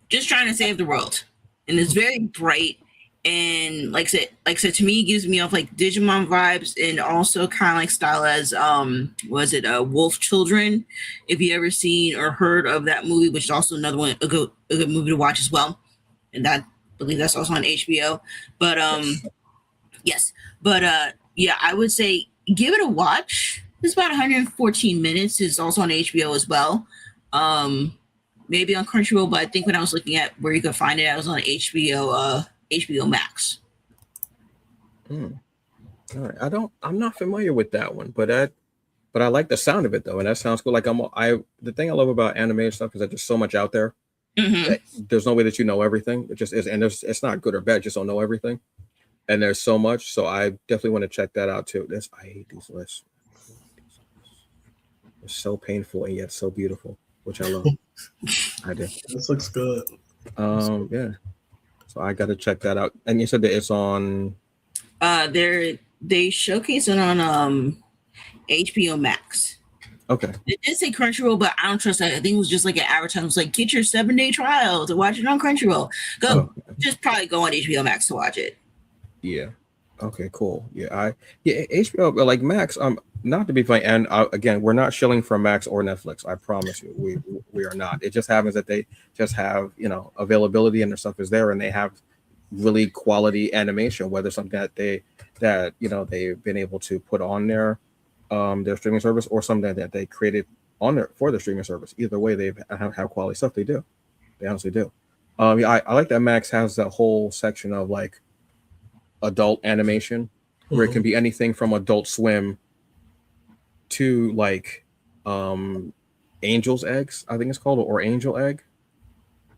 Just trying to save the world. And it's very bright, and like I said, to me, it gives me off like Digimon vibes, and also kind of like style as Wolf Children, if you ever seen or heard of that movie, which is also another one, a good movie to watch as well. And that, I believe that's also on HBO. But yes, but yeah, I would say give it a watch. It's about 114 minutes. It's also on HBO as well. Maybe on Crunchyroll, but I think when I was looking at where you could find it, I was on HBO Max. All right. I'm not familiar with that one, but I like the sound of it though, and that sounds cool. Like the thing I love about anime stuff is that there's so much out there. That there's no way that you know everything. It just is, and it's not good or bad. Just don't know everything, and there's so much. So I definitely want to check that out too. I hate these lists. It's so painful and yet so beautiful, which I love. I do. This looks good. Yeah. So I got to check that out. And you said that it's on They showcase it on HBO Max. Okay. It did say Crunchyroll, but I don't trust that. I think it was just like an advertisement. It was like, get your 7-day trial to watch it on Crunchyroll. Oh, Just probably go on HBO Max to watch it. yeah. Okay, cool. Yeah, HBO, but like Max, not to be funny, and again, we're not shilling for Max or Netflix. I promise you, we are not. It just happens that they just have, availability and their stuff is there, and they have really quality animation, whether something that they've been able to put on their streaming service, or something that they created on their for their streaming service. Either way, they have quality stuff. They do. They honestly do. Yeah, I like that Max has that whole section of like adult animation, where it can be anything from Adult Swim to like Angel's Eggs, I think it's called, or Angel Egg.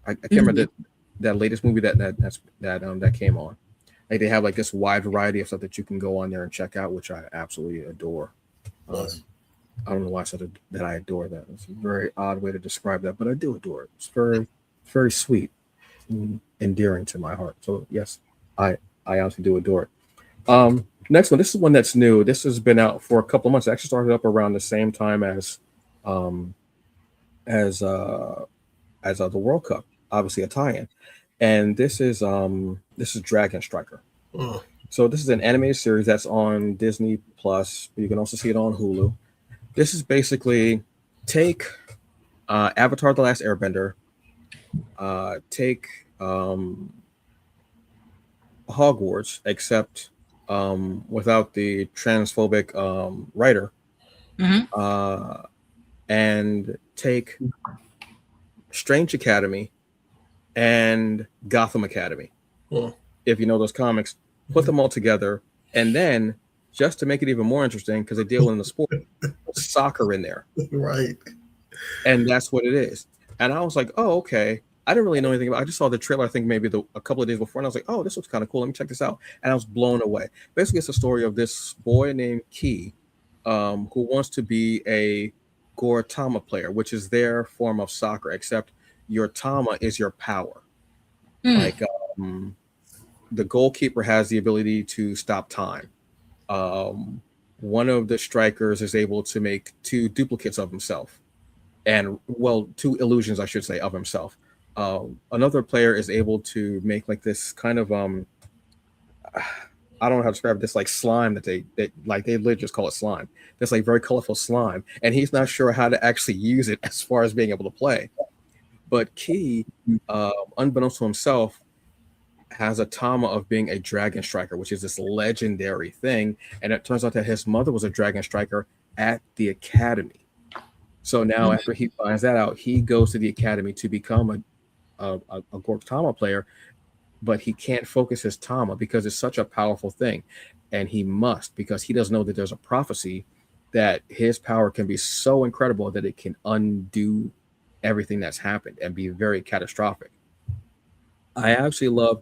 I can't remember that latest movie that came on. Like they have like this wide variety of stuff that you can go on there and check out, which I absolutely adore. I don't know why I said that I adore that. It's a very odd way to describe that, but I do adore it. It's very sweet, and endearing to my heart. So yes, I honestly do adore it. Next one. This is one that's new. This has been out for a couple of months. It actually started up around the same time um, as the World Cup. Obviously, a tie-in, and this is Dragon Striker. Mm. So this is an animated series that's on Disney Plus. You can also see it on Hulu. This is basically take Avatar: The Last Airbender, take Hogwarts, except without the transphobic writer, Mhm. and take Strange Academy and Gotham Academy. Mm. If you know those comics, put them all together, and then just to make it even more interesting, because they deal in the sport, put soccer in there, Right. and that's what it is. And I was like, oh, okay. I didn't really know anything about it. I just saw the trailer, I think maybe a couple of days before, and I was like, oh, this looks kind of cool. Let me check this out. And I was blown away. Basically, it's a story of this boy named Key, who wants to be a Goratama player, which is their form of soccer, except your Tama is your power. Mm. Like the goalkeeper has the ability to stop time. One of the strikers is able to make two duplicates of himself, and well, two illusions, I should say, of himself. Another player is able to make like this kind of I don't know how to describe this, like slime that like they literally just call it slime. That's like very colorful slime, and he's not sure how to actually use it as far as being able to play. But Key, unbeknownst to himself, has a Tama of being a dragon striker, which is this legendary thing. And it turns out that his mother was a dragon striker at the academy. So now, after he finds that out, he goes to the academy to become a Gork Tama player, but he can't focus his Tama because it's such a powerful thing. And he must, because he doesn't know that there's a prophecy that his power can be so incredible that it can undo everything that's happened and be very catastrophic. I absolutely love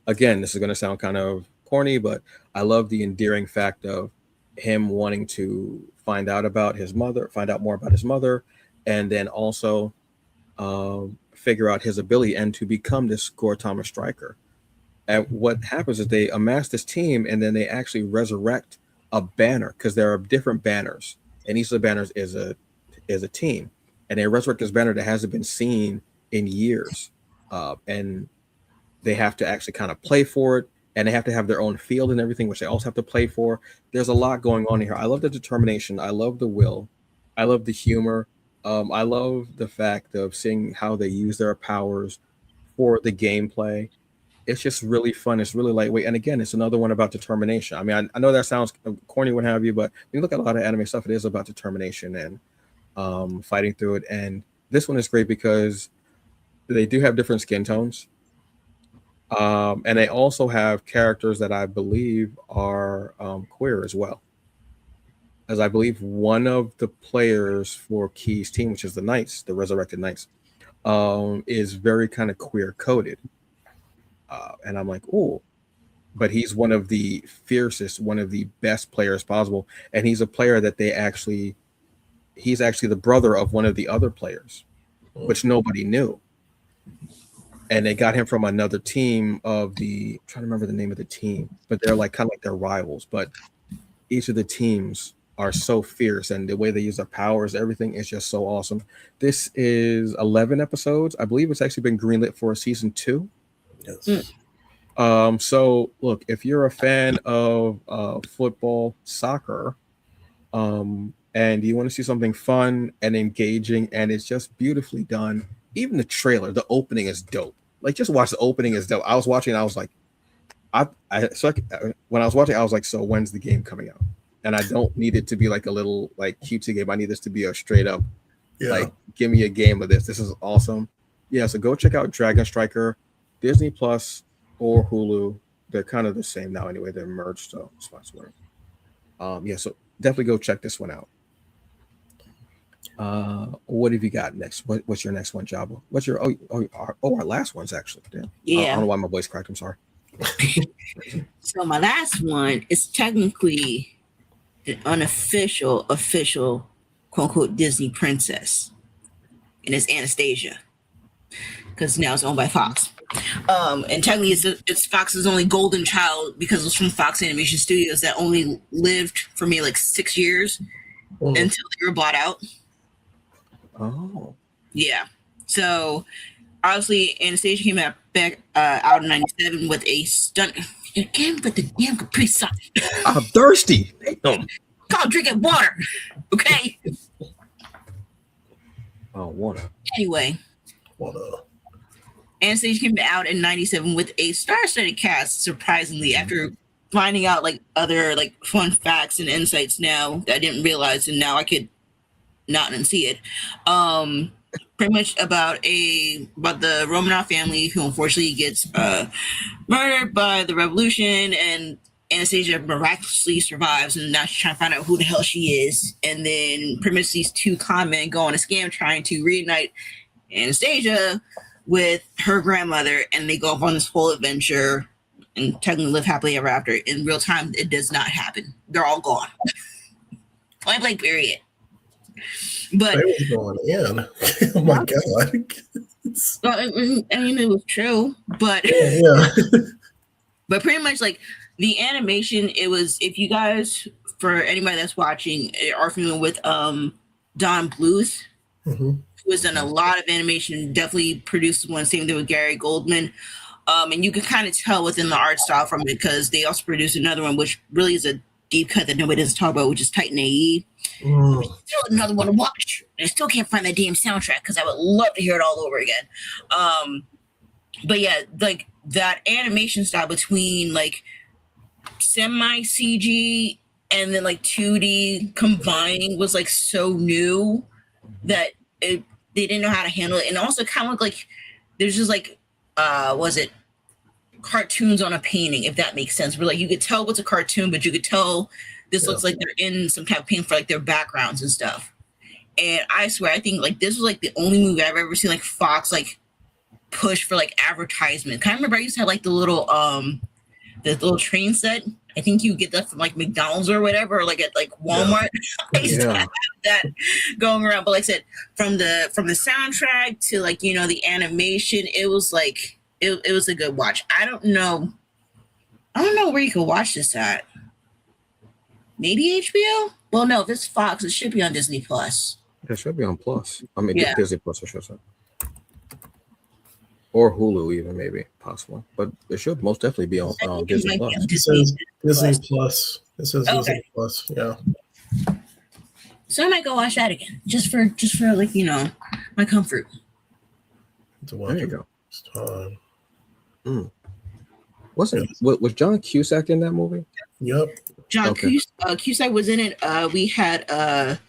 again, this is going to sound kind of corny, but I love the endearing fact of him wanting to find out more about his mother, and then also figure out his ability and to become this Goratama striker. And what happens is they amass this team, and then they actually resurrect a banner, because there are different banners, and each of the banners is a team, and they resurrect this banner that hasn't been seen in years, and they have to actually kind of play for it, and they have to have their own field and everything, which they also have to play for. There's a lot going on here. I love the determination. I love the will. I love the humor. I love the fact of seeing how they use their powers for the gameplay. It's just really fun. It's really lightweight. And again, it's another one about determination. I mean, I know that sounds corny, what have you, but when you look at a lot of anime stuff, it is about determination and fighting through it. And this one is great because they do have different skin tones. And they also have characters that I believe are queer as well. As I believe one of the players for Key's team, which is the Knights, the Resurrected Knights, is very kind of queer coded. And I'm like, oh, but he's one of the fiercest, one of the best players possible. And he's a player that he's actually the brother of one of the other players, which nobody knew. and they got him from another team of the. I'm trying to remember the name of the team, but they're like kind of like their rivals. But each of the teams are so fierce, and the way they use their powers, everything is just so awesome. This is 11 episodes. I believe it's actually been greenlit for a season 2. Yes. So look, if you're a fan of football, soccer, and you want to see something fun and engaging, and it's just beautifully done. Even the trailer, the opening is dope. Like, just watch the opening is dope. I was watching, I was like, when I was watching, I was like, so when's the game coming out? And I don't need it to be like a little like cutesy game. I need this to be a straight up, like, give me a game of this. This is awesome. Yeah, so go check out Dragon Striker, Disney Plus or Hulu. They're kind of the same now anyway. They're merged, so spots where. Yeah, so definitely go check this one out. What have you got next? What's your next one, Jabba? What's your our last one's actually. Damn. Yeah. I don't know why my voice cracked. I'm sorry. So my last one is technically an unofficial, quote unquote Disney princess, and it's Anastasia, because now it's owned by Fox. And technically it's Fox's only golden child, because it's from Fox Animation Studios that only lived for me like 6 years until they were bought out. Oh. Yeah. So obviously Anastasia came out in 97 with a stunt again with the damn Capri Sun. I'm thirsty. Call drinking water. Okay. Oh, water. Anyway. Water. Anastasia came out in 97 with a star-studded cast, surprisingly, after finding out like other like fun facts and insights now that I didn't realize, and now I could not unsee it. Pretty much about the Romanov family, who unfortunately gets murdered by the revolution, and Anastasia miraculously survives, and now she's trying to find out who the hell she is. And then pretty much these two con men go on a scam trying to reunite Anastasia with her grandmother, and they go off on this whole adventure and technically live happily ever after. In real time, it does not happen. They're all gone. Point blank period. But they was going in. Oh my god. Well, I mean, it was true, but Yeah. but pretty much like the animation, it was, if you guys, for anybody that's watching, are familiar with Don Bluth, who has done a lot of animation, definitely produced one, same thing with Gary Goldman. And you can kind of tell within the art style from it, because they also produced another one, which really is a deep cut that nobody doesn't talk about, which is Titan AE. Still another one to watch. I still can't find that damn soundtrack, because I would love to hear it all over again. But yeah, like that animation style between like semi CG and then like 2D combining was like so new that they didn't know how to handle it. And also kind of like there's just like was it cartoons on a painting, if that makes sense, where like you could tell what's a cartoon, but you could tell this looks like they're in some type of paint for like their backgrounds and stuff. And I swear, I think like this was like the only movie I've ever seen like Fox like push for like advertisement. I remember I used to have like the little train set. I think you get that from like McDonald's or whatever, or like at like Walmart. I used to have that going around. But like I said, from the soundtrack to like, you know, the animation, it was like it was a good watch. I don't know where you can watch this at. Maybe HBO? Well, no, if it's Fox, it should be on Disney Plus. It should be on Plus. I mean, Disney Plus, I should say. Or Hulu, even, maybe, possible. But it should most definitely be on Disney Plus. It says Disney Plus. It says Disney Plus, yeah. So I might go watch that again, just for like, you know, my comfort. There you go. Was John Cusack in that movie? Yep. John Cusack was in it. We had the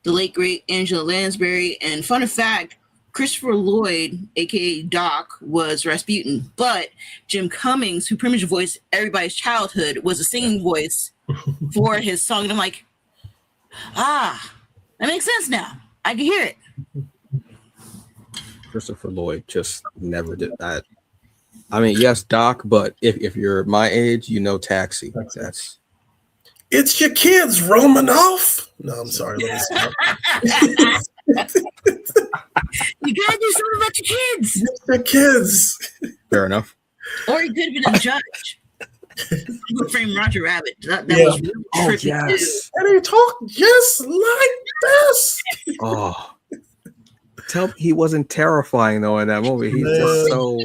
late great Angela Lansbury, and fun fact, Christopher Lloyd, aka Doc, was Rasputin, but Jim Cummings, who pretty much voiced everybody's childhood, was a singing voice for his song. And I'm like, that makes sense now. I can hear it. Christopher Lloyd just never did that. I mean, yes, Doc, but if you're my age, you know Taxi. It's your kids, Romanoff. No, I'm sorry. Let me stop. You gotta do something about your kids. The kids. Fair enough. Or he could have been a judge. Who framed Roger Rabbit? That Yeah. was really trippy too. yes. And he talked just like this. Oh, he wasn't terrifying though in that movie. He's just so.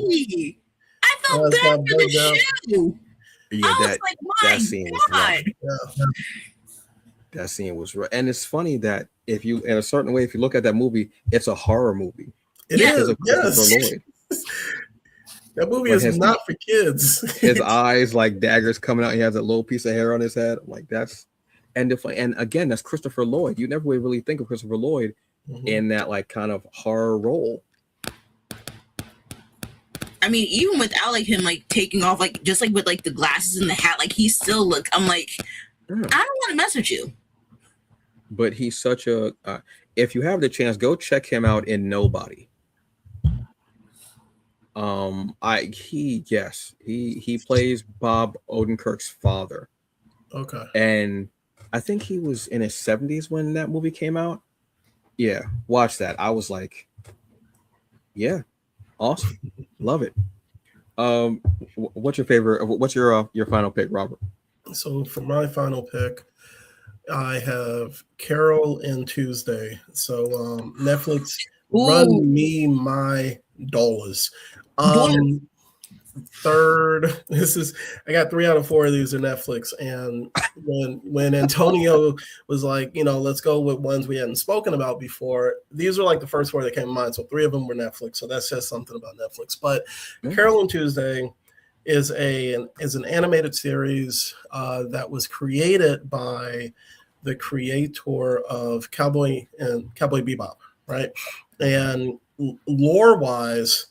I felt That's bad not for the bugged out. shoe. Yeah, I was that like, my that scene was rough. God. That scene was rough. And it's funny that if you, in a certain way, if you look at that movie, it's a horror movie. It Yeah. Because is. of Christopher Yes. Lloyd. That movie But is not for kids. His eyes like daggers coming out. He has a little piece of hair on his head. Like that's and again, that's Christopher Lloyd. You never really think of Christopher Lloyd in that like kind of horror role. I mean, even without like him like taking off like just like with like the glasses and the hat, like he still look. I'm like, I don't want to mess with you. But he's such a. If you have the chance, go check him out in Nobody. He plays Bob Odenkirk's father. Okay. And I think he was in his 70s when that movie came out. Yeah, watch that. I was like, yeah, awesome. Love it. What's your favorite? What's your final pick, Robert? So for my final pick, I have Carol and Tuesday. So Netflix, run me my dollars. Third, I got 3 out of 4 of these are Netflix. And when Antonio was like, let's go with ones we hadn't spoken about before, these are like the first 4 that came to mind. So 3 of them were Netflix. So that says something about Netflix. But Carol and Tuesday is an animated series that was created by the creator of Cowboy Bebop, right? And lore-wise,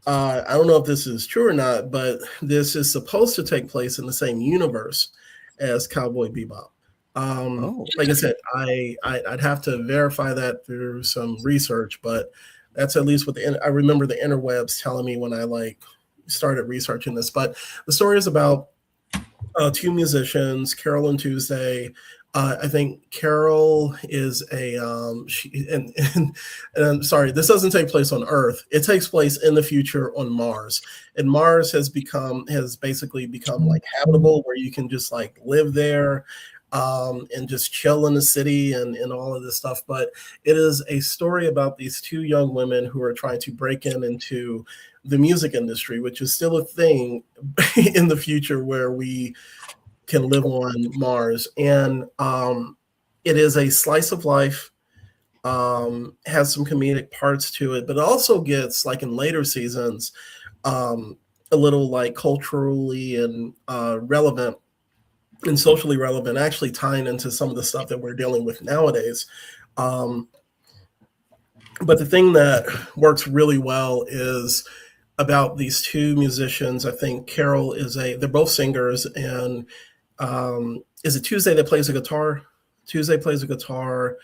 I don't know if this is true or not, but this is supposed to take place in the same universe as Cowboy Bebop. Like I said, I'd have to verify that through some research, but that's at least what I remember the interwebs telling me when I started researching this. But the story is about 2 musicians, Carol and Tuesday. I think Carol is and I'm sorry, this doesn't take place on Earth. It takes place in the future on Mars. And Mars has basically become like habitable where you can just like live there and just chill in the city and all of this stuff. But it is a story about these 2 young women who are trying to break into the music industry, which is still a thing in the future where we can live on Mars. And it is a slice of life, has some comedic parts to it, but it also gets, like in later seasons, a little like culturally and relevant and socially relevant, actually tying into some of the stuff that we're dealing with nowadays. But the thing that works really well is about these 2 musicians. I think Carol they're both singers, and is it Tuesday that plays the guitar? Tuesday plays the guitar,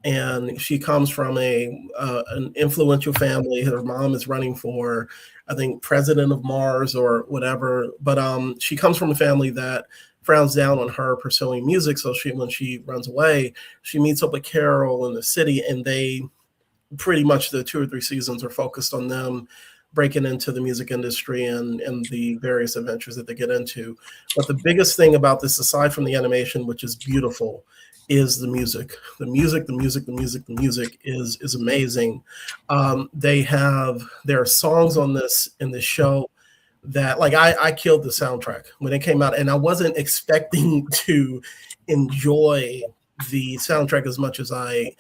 and she comes from an influential family. Her mom is running for, I think, president of Mars or whatever. But she comes from a family that frowns down on her pursuing music. So when she runs away, she meets up with Carol in the city, and they pretty much the 2 or 3 seasons are focused on them breaking into the music industry and the various adventures that they get into. But the biggest thing about this, aside from the animation, which is beautiful, is the music. The music is amazing. There are songs in this show that, like, I killed the soundtrack when it came out, and I wasn't expecting to enjoy the soundtrack as much as I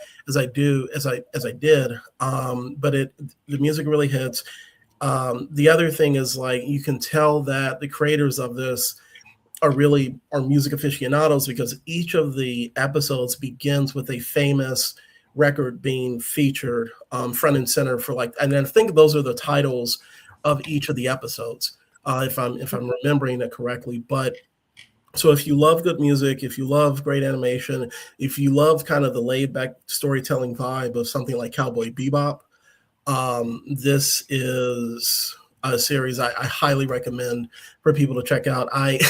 did. But the music really hits. The other thing is, like, you can tell that the creators of this are music aficionados, because each of the episodes begins with a famous record being featured front and center and I think those are the titles of each of the episodes, if I'm remembering it correctly. But so if you love good music, if you love great animation, if you love kind of the laid back storytelling vibe of something like Cowboy Bebop, this is series I highly recommend for people to check out. I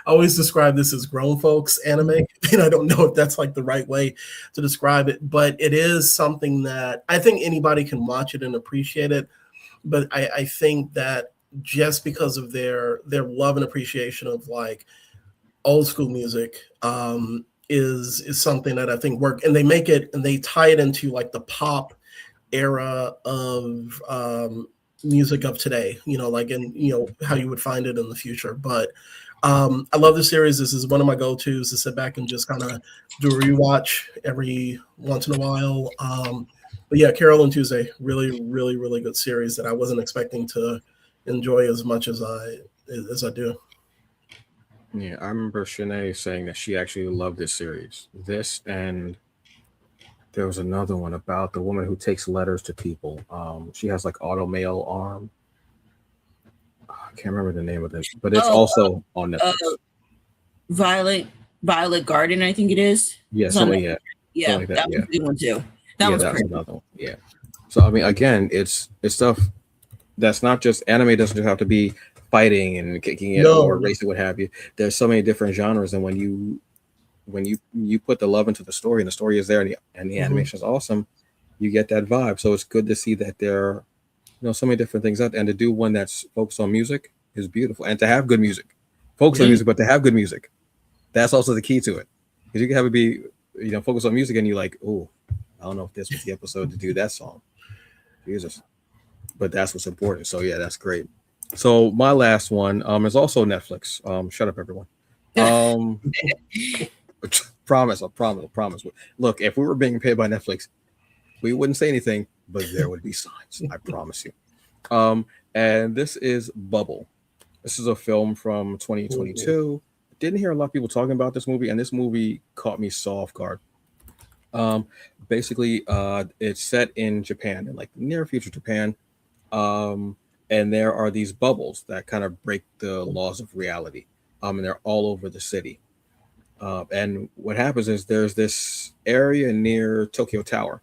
always describe this as grown folks anime, and I don't know if that's like the right way to describe it, but it is something that I think anybody can watch it and appreciate it. But I think that just because of their love and appreciation of like old school music, is something that I think work, and they make it and they tie it into like the pop era of music of today, like in how you would find it in the future. But I love this series. This is one of my go-tos to sit back and just kind of do a rewatch every once in a while. But yeah, Carol and Tuesday, really, really, really good series that I wasn't expecting to enjoy as much as I do. Yeah, I remember Shanae saying that she actually loved this series. This, and there was another one about the woman who takes letters to people. She has like auto mail arm. I can't remember the name of this, but it's Oh, also on uh, Netflix. Violet Violet Garden, I think it is. Yeah, It's on something, Netflix. yeah, Yeah, something like that. that was Yeah, a good one too. That yeah, was that's crazy. another one. Yeah. So I mean, again, it's stuff that's not just anime. Doesn't just have to be fighting and kicking it No, or racing, what have you. There's so many different genres, and when you put the love into the story, and the story is there, and the animation is awesome, you get that vibe. So it's good to see that there are, so many different things out there, and to do one that's focused on music is beautiful, and to have good music, focus on yeah, music, but to have good music, that's also the key to it. Because you can have it be, focus on music, and you're like, oh, I don't know if this was the episode to do that song, Jesus, but that's what's important. So yeah, that's great. So my last one is also Netflix. Shut up, everyone. Um, promise, I promise, I promise. Look, if we were being paid by Netflix, we wouldn't say anything, but there would be signs. I promise you. And this is Bubble. This is a film from 2022. Didn't hear a lot of people talking about this movie, and this movie caught me so off guard. Um, Basically, it's set in Japan, in like near future Japan. Um, and there are these bubbles that kind of break the laws of reality. And they're all over the city. And what happens is there's this area near Tokyo Tower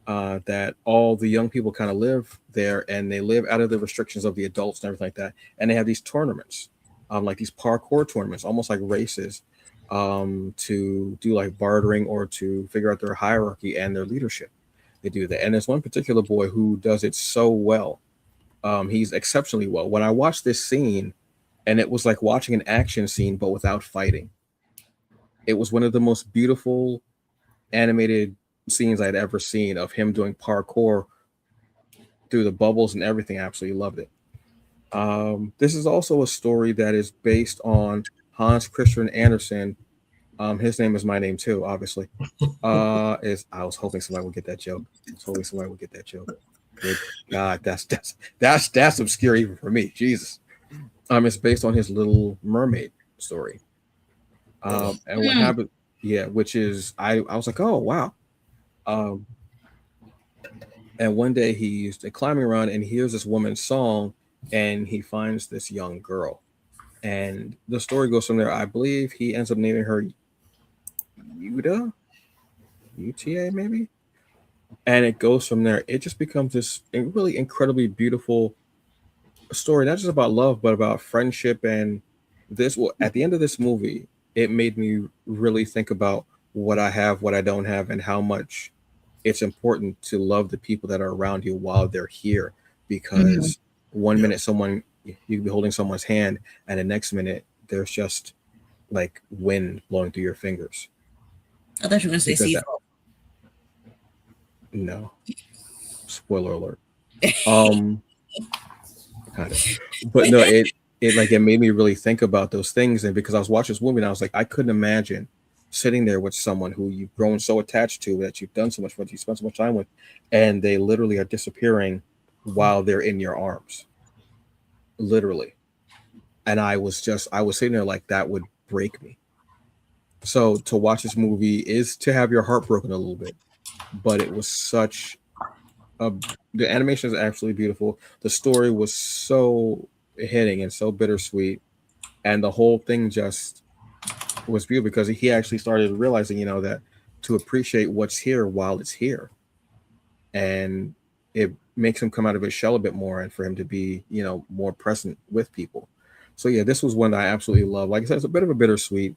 that all the young people kind of live there, and they live out of the restrictions of the adults and everything like that. And they have these tournaments, like these parkour tournaments, almost like races, to do like bartering or to figure out their hierarchy and their leadership. They do that. And there's one particular boy who does it so well. He's exceptionally well. When I watched this scene, and it was like watching an action scene, but without fighting. It was one of the most beautiful animated scenes I'd ever seen of him doing parkour through the bubbles and everything. I absolutely loved it. This is also a story that is based on Hans Christian Andersen. His name is my name too, obviously. Is I was hoping somebody would get that joke. I was hoping somebody would get that joke. Good God, that's obscure even for me. Jesus. It's based on his Little Mermaid story. And what happened? Yeah, which is I was like, oh wow. Um, and one day he's climbing around and he hears this woman's song, and he finds this young girl, and the story goes from there. I believe he ends up naming her Uta, UTA maybe, and it goes from there. It just becomes this really incredibly beautiful story, not just about love, but about friendship. And this, well, at the end of this movie, it made me really think about what I have, what I don't have, and how much it's important to love the people that are around you while they're here. Because one yeah, minute you could be holding someone's hand, and the next minute there's just like wind blowing through your fingers. I thought you were gonna say Because sea that, salt. no, spoiler alert. Um, kind of, but no, it made me really think about those things. And because I was watching this movie, and I was like, I couldn't imagine sitting there with someone who you've grown so attached to, that you've done so much with, you spent so much time with, and they literally are disappearing while they're in your arms, literally. And I was sitting there like that would break me. So to watch this movie is to have your heart broken a little bit, but it was such a the animation is absolutely beautiful. The story was so hitting and so bittersweet, and the whole thing just was beautiful because he actually started realizing, that to appreciate what's here while it's here. And it makes him come out of his shell a bit more, and for him to be, more present with people. So yeah, this was one that I absolutely love. Like I said, it's a bit of a bittersweet,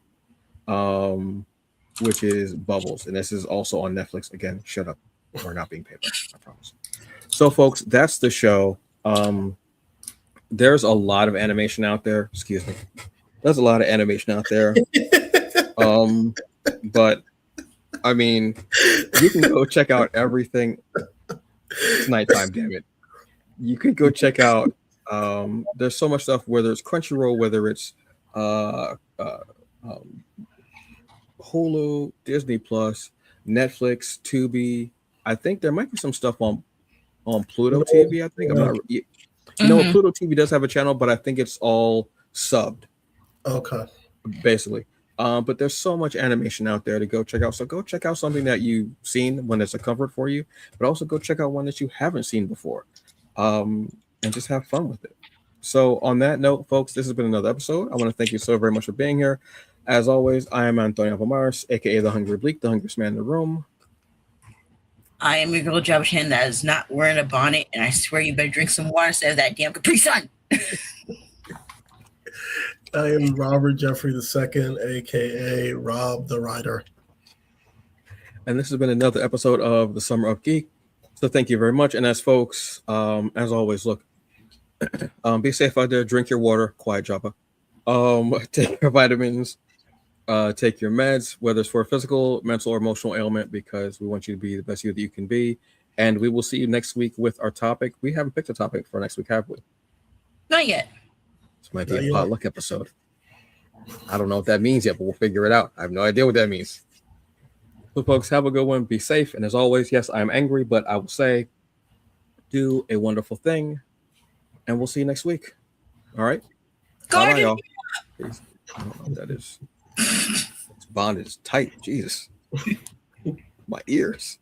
which is Bubbles, and this is also on Netflix. Again, shut up, we're not being paid back, I promise. So folks, that's the show. There's a lot of animation out there. Excuse me. There's a lot of animation out there. But I mean, you can go check out everything. It's nighttime, damn it. You could go check out. There's so much stuff. Whether it's Crunchyroll, whether it's uh, uh, um, Hulu, Disney Plus, Netflix, Tubi. I think there might be some stuff on Pluto TV. I think I'm not. You know what? Pluto TV does have a channel, but I think it's all subbed. Okay. Basically. But there's so much animation out there to go check out. So go check out something that you've seen when it's a comfort for you, but also go check out one that you haven't seen before, and just have fun with it. So on that note, folks, this has been another episode. I want to thank you so very much for being here. As always, I am Antonio Pomares, aka the Hungry Bleak, the hungriest man in the room. I am your girl Jabba that is not wearing a bonnet, and I swear you better drink some water instead of that damn Capri Sun. I am Robert Jeffrey II, aka Rob the Writer. And this has been another episode of the Summer of Geek. So thank you very much. And as folks, as always, look, be safe out there. Drink your water. Quiet, Jabba. Take your vitamins. Take your meds, whether it's for a physical, mental, or emotional ailment, because we want you to be the best you that you can be. And we will see you next week with our topic. We haven't picked a topic for next week, have we? Not yet. This might be a potluck episode. I don't know what that means yet, but we'll figure it out. I have no idea what that means. So, folks, have a good one. Be safe. And as always, yes, I am angry, but I will say, do a wonderful thing. And we'll see you next week. All right? Bye-bye, y'all. Peace. I don't know what that is. This bond is tight. Jesus. My ears.